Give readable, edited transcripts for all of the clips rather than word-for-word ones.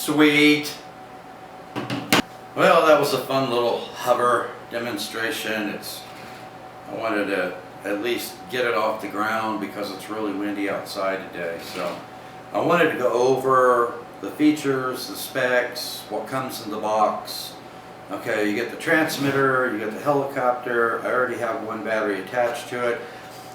Sweet. Well, that was a fun little hover demonstration. I wanted to at least get it off the ground because it's really windy outside today. So I wanted to go over the features, the specs, what comes in the box. Okay, you get the transmitter, you get the helicopter. I already have one battery attached to it.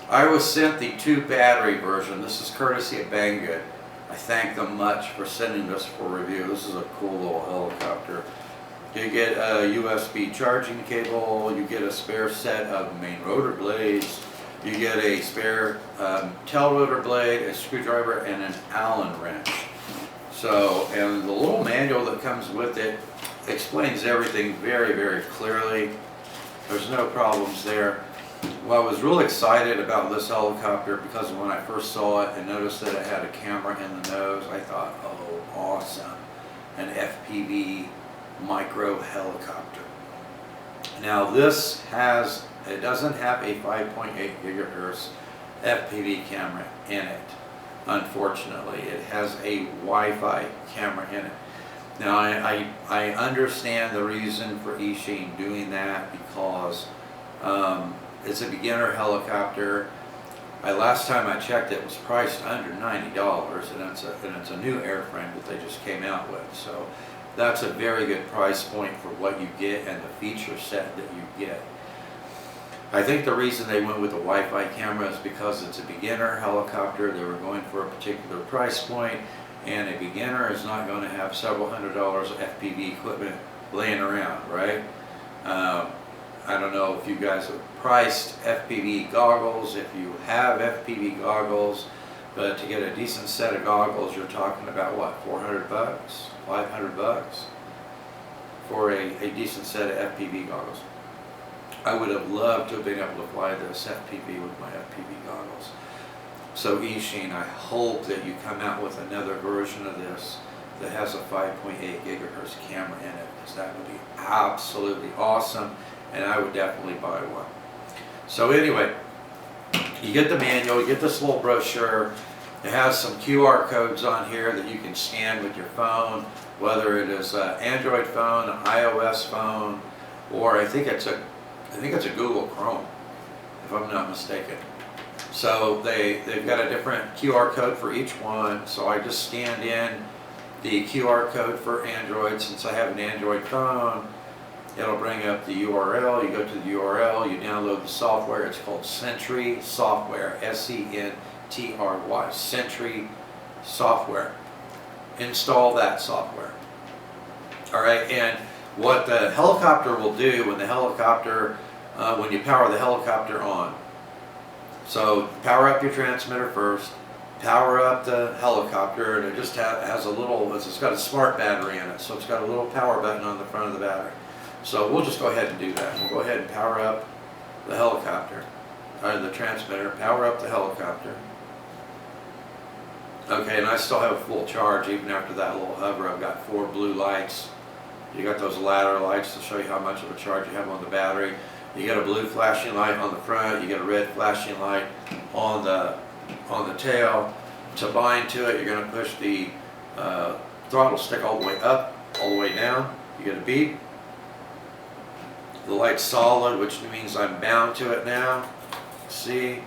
I was sent the 2 battery version. This is courtesy of Banggood. I thank them much for sending this for review. This is a cool little helicopter. You get a USB charging cable, you get a spare set of main rotor blades, you get a spare tail rotor blade, a screwdriver, and an Allen wrench. So, and the little manual that comes with it explains everything very, very clearly. There's no problems there. Well, I was real excited about this helicopter because when I first saw it and noticed that it had a camera in the nose, I thought, oh, awesome, an FPV micro helicopter. Now this it doesn't have a 5.8 gigahertz FPV camera in it, unfortunately. It has a Wi-Fi camera in it. Now I understand the reason for Eachine doing that because it's a beginner helicopter. Last time I checked, it was priced under $90, and it's a new airframe that they just came out with. So that's a very good price point for what you get and the feature set that you get. I think the reason they went with the Wi-Fi camera is because it's a beginner helicopter. They were going for a particular price point, and a beginner is not going to have several $100s of FPV equipment laying around, right? I don't know if you guys have priced FPV goggles, if you have FPV goggles, but to get a decent set of goggles, you're talking about what, 400 bucks, 500 bucks for a decent set of FPV goggles. I would have loved to have been able to fly this FPV with my FPV goggles. So Eachine, I hope that you come out with another version of this that has a 5.8 gigahertz camera in it, because that would be absolutely awesome, and I would definitely buy one. So anyway, you get the manual, you get this little brochure. It has some QR codes on here that you can scan with your phone, whether it is an Android phone, an iOS phone, or I think it's a Google Chrome, if I'm not mistaken. So they've got a different QR code for each one. So I just scanned in the QR code for Android. Since I have an Android phone, it'll bring up the URL. You go to the URL, you download the software. It's called Sentry Software, S-E-N-T-R-Y, Sentry Software. Install that software. All right, and what the helicopter will do when you power the helicopter on. So power up your transmitter first, power up the helicopter, and it just has a little, it's got a smart battery in it, so it's got a little power button on the front of the battery. So we'll just go ahead and do that. We'll go ahead and power up the helicopter, or the transmitter, power up the helicopter. Okay, and I still have a full charge even after that little hover. I've got 4 blue lights. You got those ladder lights to show you how much of a charge you have on the battery. You get a blue flashing light on the front, you get a red flashing light on the tail. To bind to it, you're going to push the throttle stick all the way up, all the way down. You get a beep. The light's solid, which means I'm bound to it now. See?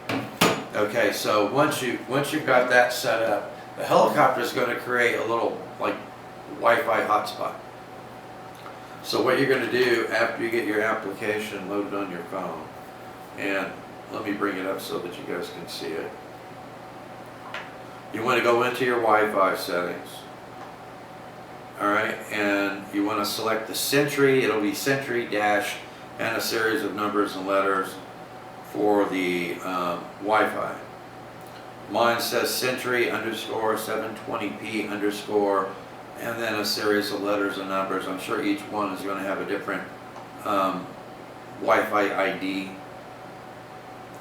Okay, so once you've got that set up, the helicopter is going to create a little like Wi-Fi hotspot. So what you're going to do after you get your application loaded on your phone, and let me bring it up so that you guys can see it. You want to go into your Wi-Fi settings. Alright, and you want to select the Sentry. It'll be Sentry dash and a series of numbers and letters for the Wi-Fi. Mine says Sentry underscore 720p underscore, and then a series of letters and numbers. I'm sure each one is going to have a different Wi-Fi ID.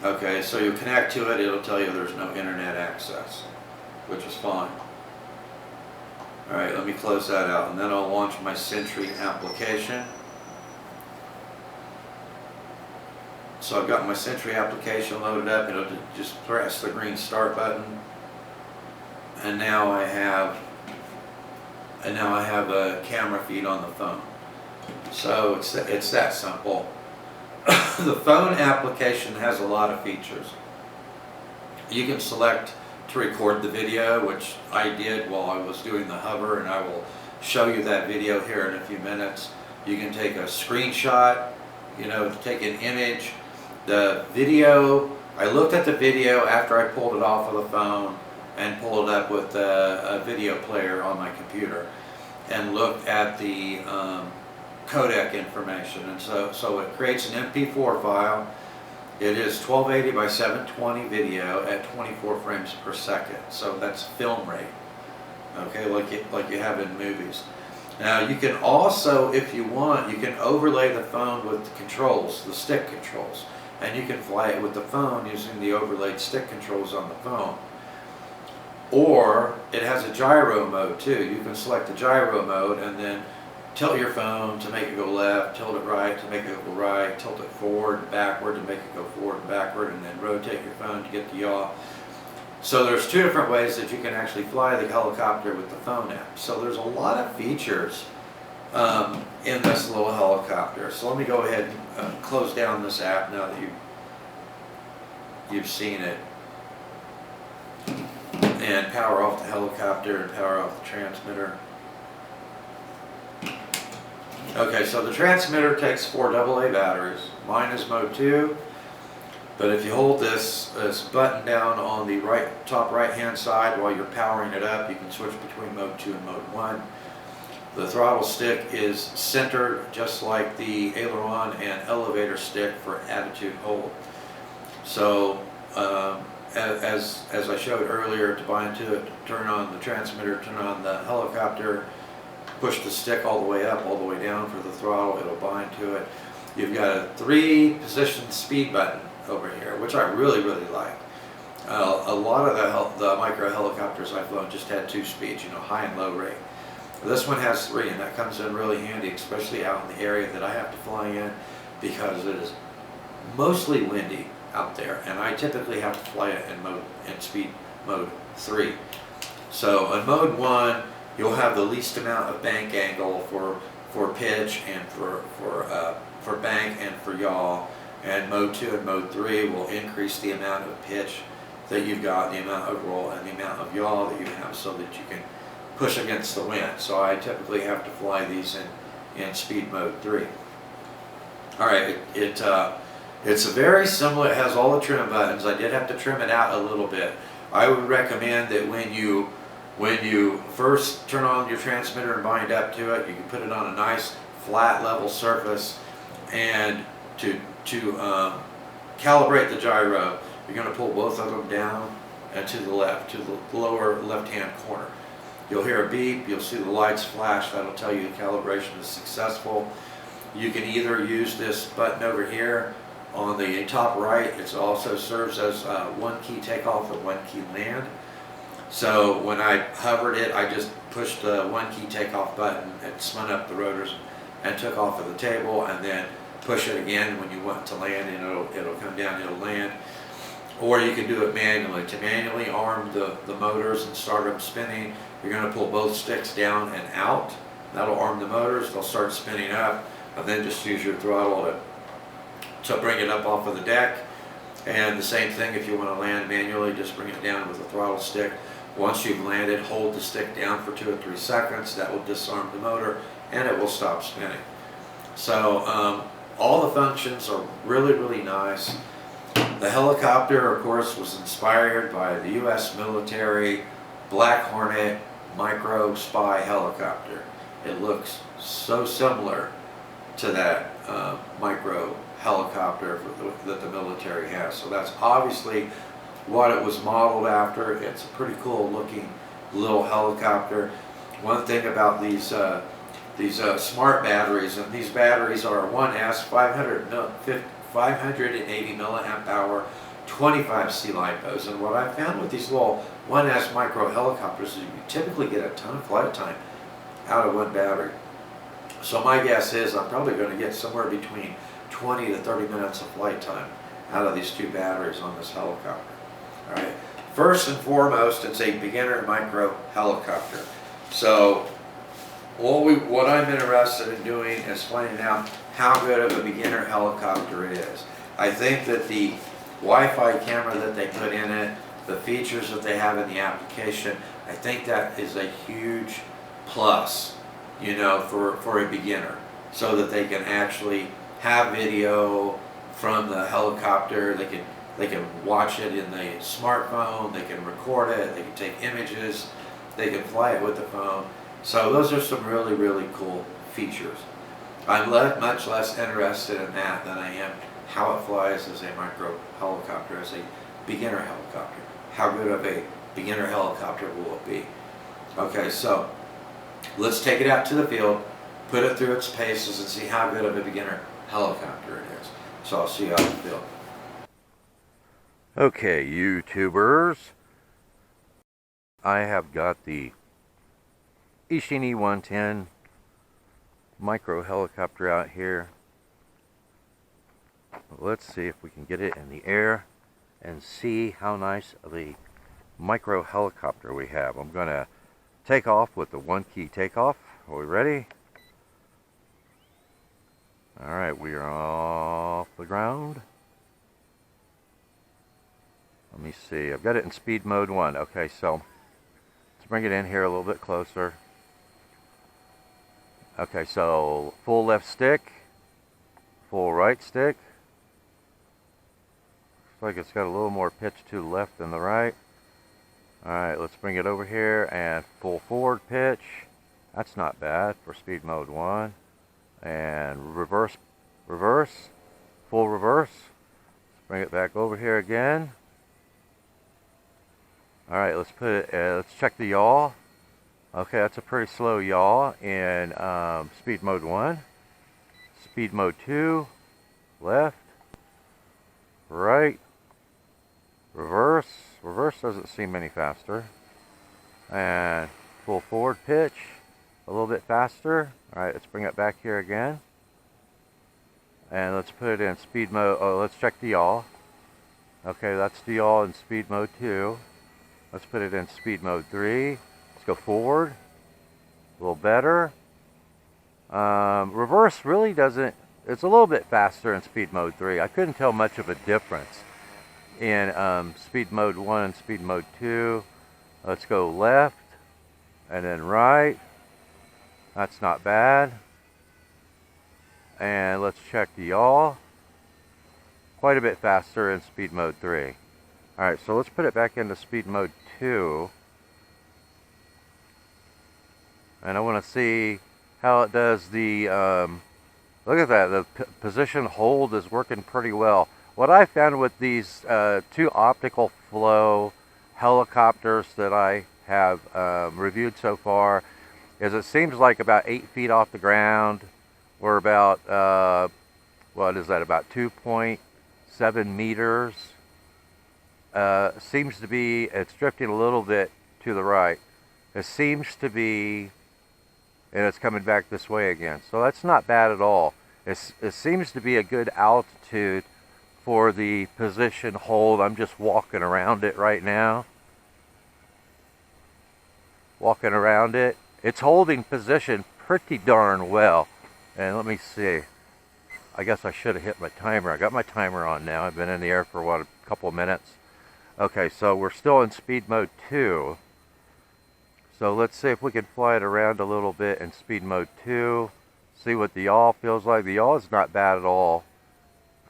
Okay, so you connect to it, it'll tell you there's no internet access, which is fine. Alright, let me close that out, and then I'll launch my Sentry application. So I've got my Sentry application loaded up. It'll just press the green start button, and now I have and now I have a camera feed on the phone. So it's that simple. The phone application has a lot of features. You can select to record the video, which I did while I was doing the hover, and I will show you that video here in a few minutes. You can take a screenshot, take an image. The video, I looked at the video after I pulled it off of the phone and pulled it up with a video player on my computer and looked at the codec information. And so it creates an MP4 file. It is 1280 by 720 video at 24 frames per second. So that's film rate, okay, like you have in movies. Now you can also, if you want, you can overlay the phone with the controls, the stick controls, and you can fly it with the phone using the overlaid stick controls on the phone. Or it has a gyro mode too. You can select the gyro mode and then tilt your phone to make it go left, tilt it right to make it go right, tilt it forward and backward to make it go forward and backward, and then rotate your phone to get the yaw. So there's two different ways that you can actually fly the helicopter with the phone app. So there's a lot of features in this little helicopter. So let me go ahead and close down this app now that you've seen it. And power off the helicopter and power off the transmitter. Okay, so the transmitter takes 4 AA batteries. Mine is mode 2, but if you hold this button down on the top right hand side while you're powering it up, you can switch between mode 2 and mode 1. The throttle stick is centered just like the aileron and elevator stick for attitude hold. So as I showed earlier, to bind to it, turn on the transmitter, turn on the helicopter, push the stick all the way up, all the way down for the throttle, it'll bind to it. You've got a 3-position speed button over here, which I really like. A lot of the micro helicopters I've flown just had 2 speeds, high and low rate. This one has 3, and that comes in really handy, especially out in the area that I have to fly in, because it is mostly windy out there, and I typically have to fly it in speed mode 3. So in mode 1, you'll have the least amount of bank angle for pitch and for bank and for yaw. And mode 2 and mode 3 will increase the amount of pitch that you've got, the amount of roll, and the amount of yaw that you have, so that you can push against the wind. So I typically have to fly these in speed mode 3. All right, it's a very similar. It has all the trim buttons. I did have to trim it out a little bit. I would recommend that when you first turn on your transmitter and bind up to it, you can put it on a nice flat level surface, and to calibrate the gyro, you're going to pull both of them down and to the left, to the lower left hand corner. You'll hear a beep, you'll see the lights flash, that'll tell you the calibration is successful. You can either use this button over here on the top right. It also serves as 1 key takeoff and 1 key land. So when I hovered it, I just pushed the 1 key takeoff button and spun up the rotors and took off of the table, and then push it again when you want to land, and it'll come down, it'll land. Or you can do it manually. To manually arm the motors and start them spinning, you're going to pull both sticks down and out. That'll arm the motors, they'll start spinning up, and then just use your throttle to bring it up off of the deck. And the same thing if you want to land manually, just bring it down with the throttle stick. Once you've landed, hold the stick down for 2 or 3 seconds. That will disarm the motor and it will stop spinning. So all the functions are really nice. The helicopter, of course, was inspired by the U.S. military Black Hornet micro spy helicopter. It looks so similar to that micro helicopter that the military has. So that's obviously what it was modeled after. It's a pretty cool looking little helicopter. One thing about these smart batteries, and these batteries are 1S 580 milliamp hour 25 C LiPos. And what I found with these little 1S micro helicopters is you typically get a ton of flight time out of one battery. So my guess is I'm probably going to get somewhere between 20 to 30 minutes of flight time out of these 2 batteries on this helicopter. All right. First and foremost, it's a beginner micro helicopter. So what I'm interested in doing is finding out how good of a beginner helicopter it is. I think that the Wi-Fi camera that they put in it, the features that they have in the application, I think that is a huge plus, you know, for a beginner, so that they can actually have video from the helicopter. They can watch it in the smartphone, they can record it, they can take images, they can fly it with the phone. So those are some really, really cool features. I'm much less interested in that than I am how it flies as a micro helicopter, as a beginner helicopter. How good of a beginner helicopter will it be? Okay, so let's take it out to the field, put it through its paces, and see how good of a beginner helicopter it is. So I'll see you out in the field. Okay, YouTubers, I have got the Eachine E110 micro helicopter out here. Let's see if we can get it in the air and see how nice of a micro helicopter we have. I'm going to take off with the one key takeoff. Are we ready? Alright, we are off the ground. Let me see, I've got it in speed mode 1. Okay, so let's bring it in here a little bit closer. Okay, so full left stick, full right stick. Looks like it's got a little more pitch to the left than the right. Alright, let's bring it over here and full forward pitch. That's not bad for speed mode 1. And reverse, full reverse. Let's bring it back over here again. Alright, let's put it, let's check the yaw. Okay, that's a pretty slow yaw in speed mode 1. Speed mode 2, left, right, reverse. Reverse doesn't seem any faster. And full forward pitch, a little bit faster. Alright, let's bring it back here again. And let's put it in speed mode, let's check the yaw. Okay, that's the yaw in speed mode 2. Let's put it in speed mode 3. Let's go forward. A little better. Reverse really doesn't, it's a little bit faster in speed mode 3. I couldn't tell much of a difference in speed mode 1 and speed mode 2. Let's go left and then right. That's not bad. And let's check the yaw. Quite a bit faster in speed mode 3. Alright, so let's put it back into speed mode 2. And I want to see how it does the, look at that, the position hold is working pretty well. What I found with these two optical flow helicopters that I have reviewed so far is it seems like about 8 feet off the ground, we're about, what is that, about 2.7 meters. Seems to be, it's drifting a little bit to the right. It seems to be, and it's coming back this way again. So that's not bad at all. It seems to be a good altitude for the position hold. I'm just walking around it right now. Walking around it. It's holding position pretty darn well. And let me see. I guess I should have hit my timer. I got my timer on now. I've been in the air for, what, a couple of minutes. Okay, so we're still in speed mode 2. So let's see if we can fly it around a little bit in speed mode 2. See what the yaw feels like. The yaw is not bad at all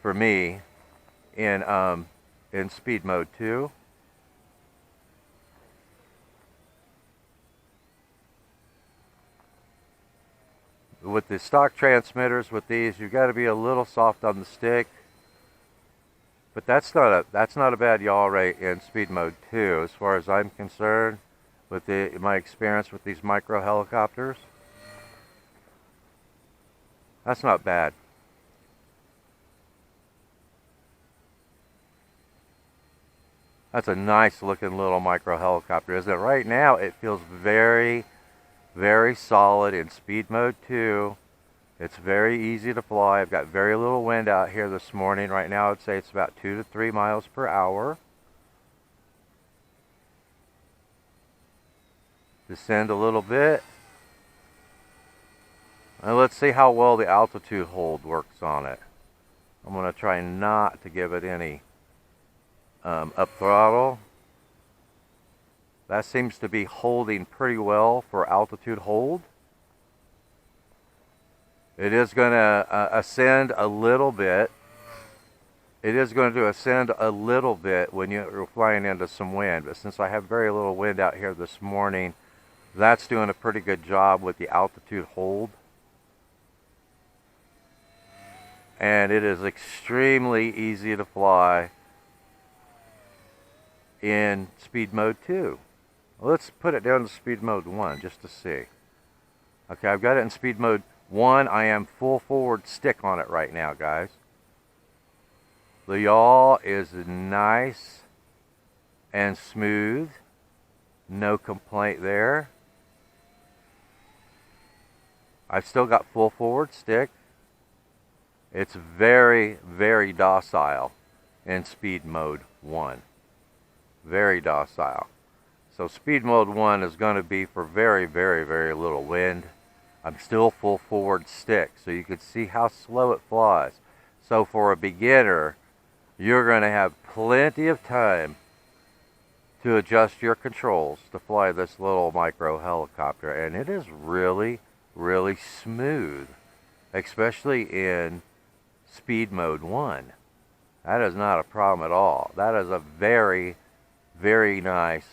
for me in speed mode 2. With the stock transmitters, with these, you've got to be a little soft on the stick. But that's not a bad yaw rate in speed mode 2 as far as I'm concerned with my experience with these micro helicopters. That's not bad. That's a nice looking little micro helicopter, isn't it? Right now it feels very, very solid in speed mode 2. It's very easy to fly. I've got very little wind out here this morning. Right now I'd say it's about 2 to 3 miles per hour. Descend a little bit. Now let's see how well the altitude hold works on it. I'm going to try not to give it any up throttle. That seems to be holding pretty well for altitude hold. It is going to ascend a little bit. It is going to ascend a little bit when you're flying into some wind, but since I have very little wind out here this morning, that's doing a pretty good job with the altitude hold. And it is extremely easy to fly in speed mode 2. Let's put it down to speed mode 1 just to see. Okay, I've got it in speed mode 1. I am full forward stick on it right now, guys. The yaw is nice and smooth. No complaint there. I've still got full forward stick. It's very, very docile in speed mode 1. Very docile. So speed mode 1 is going to be for very, very, very little wind. I'm still full forward stick, so you can see how slow it flies. So for a beginner, you're going to have plenty of time to adjust your controls to fly this little micro helicopter. And it is really, really smooth, especially in speed mode 1. That is not a problem at all. That is a very, very nice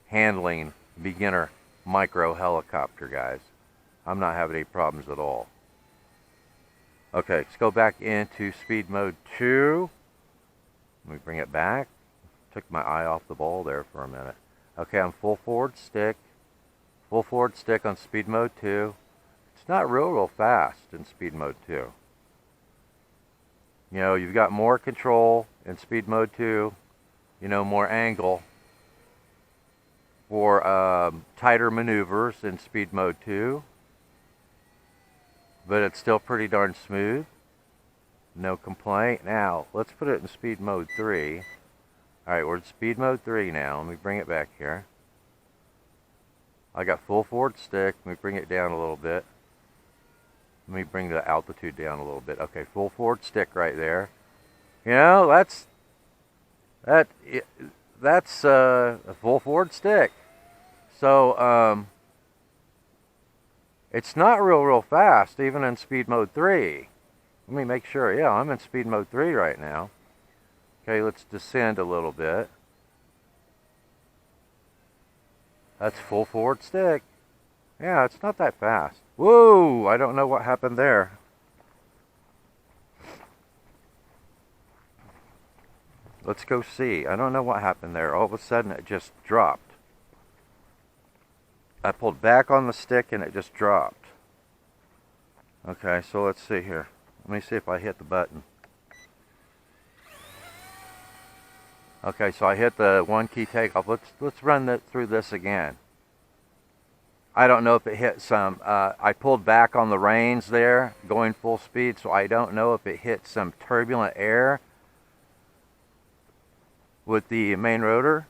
handling beginner micro helicopter, guys. I'm not having any problems at all. Okay, let's go back into speed mode 2. Let me bring it back. Took my eye off the ball there for a minute. Okay, I'm full forward stick. Full forward stick on speed mode 2. It's not real fast in speed mode 2. You know, you've got more control in speed mode 2. You know, more angle for tighter maneuvers in speed mode 2. But it's still pretty darn smooth. No complaint. Now, let's put it in speed mode 3. Alright, we're in speed mode 3 now. Let me bring it back here. I got full forward stick. Let me bring it down a little bit. Let me bring the altitude down a little bit. Okay, full forward stick right there. You know, that's a full forward stick. So, it's not real fast, even in speed mode 3. Let me make sure. Yeah, I'm in speed mode 3 right now. Okay, let's descend a little bit. That's full forward stick. Yeah, it's not that fast. Whoa, I don't know what happened there. Let's go see. I don't know what happened there. All of a sudden it just dropped. I pulled back on the stick and it just dropped. Okay, so let's see here. Let me see if I hit the button. Okay, so I hit the 1 key takeoff. Let's run that through this again. I don't know if it hit some, I pulled back on the reins there, going full speed, so I don't know if it hit some turbulent air with the main rotor.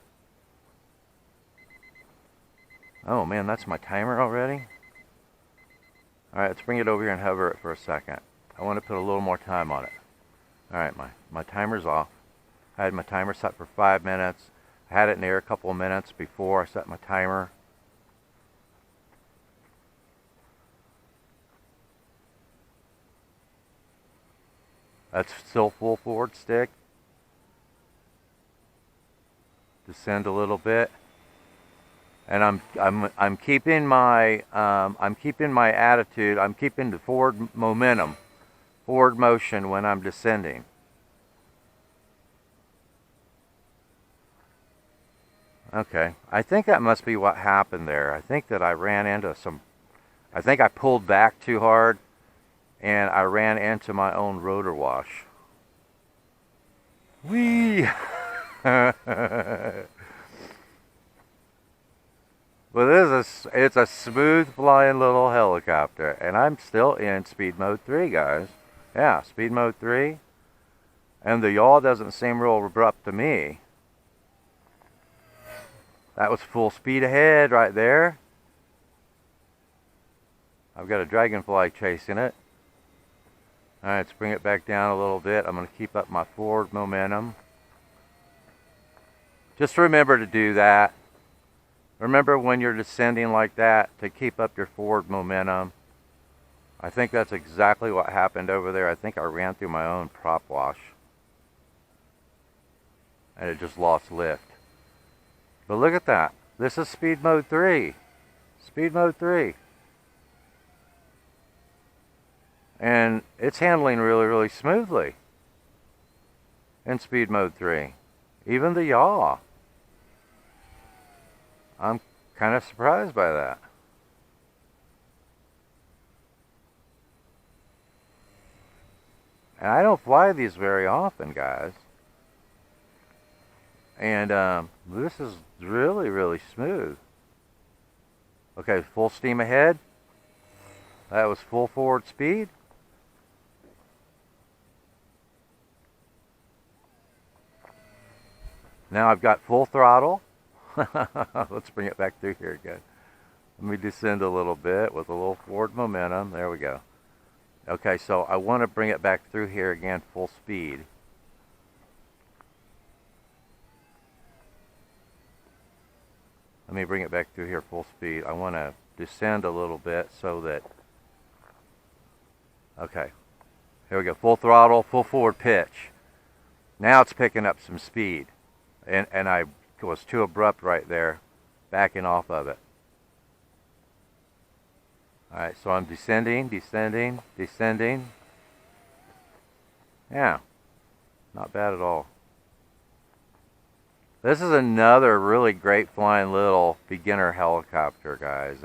Oh man, that's my timer already? Alright, let's bring it over here and hover it for a second. I want to put a little more time on it. Alright, my timer's off. I had my timer set for 5 minutes. I had it in the air a couple of minutes before I set my timer. That's still full forward stick. Descend a little bit, and I'm keeping my attitude. I'm keeping the forward momentum, forward motion when I'm descending. Okay, I think that must be what happened there. I think that I ran into some. I think I pulled back too hard, and I ran into my own rotor wash. Whee! But it's a smooth flying little helicopter, and I'm still in speed mode 3, guys. Yeah, speed mode 3, and the yaw doesn't seem real abrupt to me. That was full speed ahead right there. I've got a dragonfly chasing it. Alright, let's bring it back down a little bit. I'm going to keep up my forward momentum. Just remember to do that. Remember when you're descending like that to keep up your forward momentum. I think that's exactly what happened over there. I think I ran through my own prop wash. And it just lost lift. But look at that. This is speed mode 3. Speed mode 3. And it's handling really, really smoothly in speed mode 3. Even the yaw. I'm kind of surprised by that. And I don't fly these very often, guys. And this is really, really smooth. Okay, full steam ahead. That was full forward speed. Now I've got full throttle. Let's bring it back through here again. Let me descend a little bit with a little forward momentum. There we go. Okay, so I want to bring it back through here again, full speed. Let me bring it back through here full speed. I want to descend a little bit so that... Okay, here we go. Full throttle, full forward pitch. Now it's picking up some speed. And I was too abrupt right there, backing off of it. Alright, so I'm descending, descending, descending. Yeah, not bad at all. This is another really great flying little beginner helicopter, guys.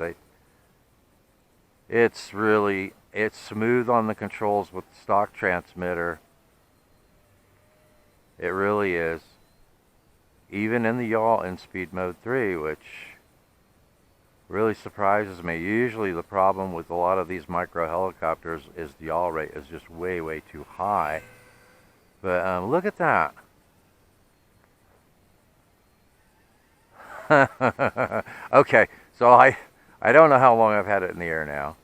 It's smooth on the controls with the stock transmitter. It really is. Even in the yaw in speed mode 3, which really surprises me. Usually the problem with a lot of these micro helicopters is the yaw rate is just way, way too high. But look at that. Okay, so I don't know how long I've had it in the air now.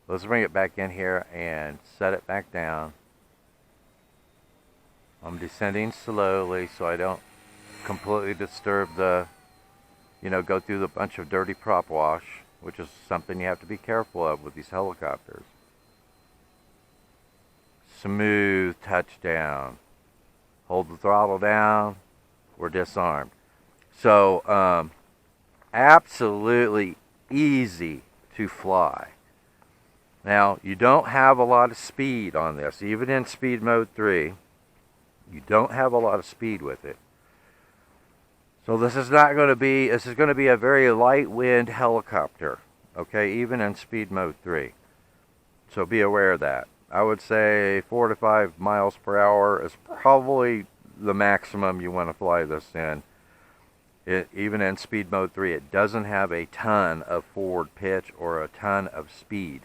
Let's bring it back in here and set it back down. I'm descending slowly so I don't completely disturb the, go through the bunch of dirty prop wash, which is something you have to be careful of with these helicopters. Smooth touchdown. Hold the throttle down. We're disarmed. So, absolutely easy to fly. Now, you don't have a lot of speed on this, even in speed mode 3. You don't have a lot of speed with it. So this is going to be a very light wind helicopter, okay, even in speed mode 3. So be aware of that. I would say 4 to 5 miles per hour is probably the maximum you want to fly this in. Even in speed mode 3, it doesn't have a ton of forward pitch or a ton of speed.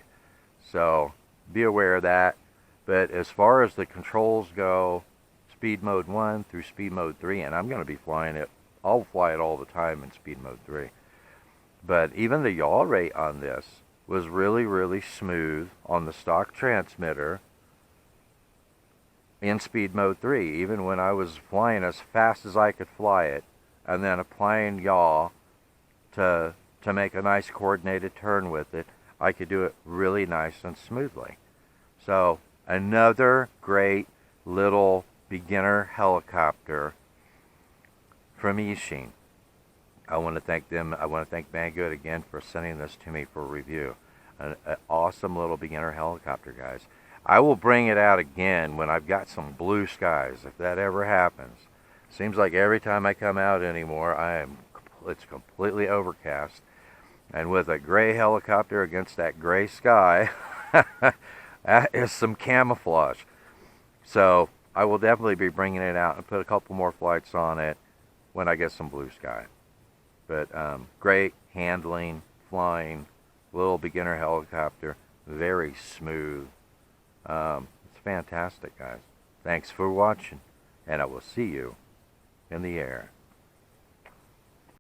So be aware of that. But as far as the controls go, speed mode 1 through speed mode 3, and I'm going to be flying it. I'll fly it all the time in speed mode 3. But even the yaw rate on this was really, really smooth on the stock transmitter in speed mode 3, even when I was flying as fast as I could fly it, and then applying yaw to make a nice coordinated turn with it. I could do it really nice and smoothly. So another great little beginner helicopter from Eachine. I want to thank them. I want to thank Banggood again for sending this to me for review. An awesome little beginner helicopter, guys. I will bring it out again when I've got some blue skies, if that ever happens. Seems like every time I come out anymore, it's completely overcast. And with a gray helicopter against that gray sky, that is some camouflage. So I will definitely be bringing it out and put a couple more flights on it when I get some blue sky. But great handling, flying, little beginner helicopter, very smooth. It's fantastic, guys. Thanks for watching, and I will see you in the air.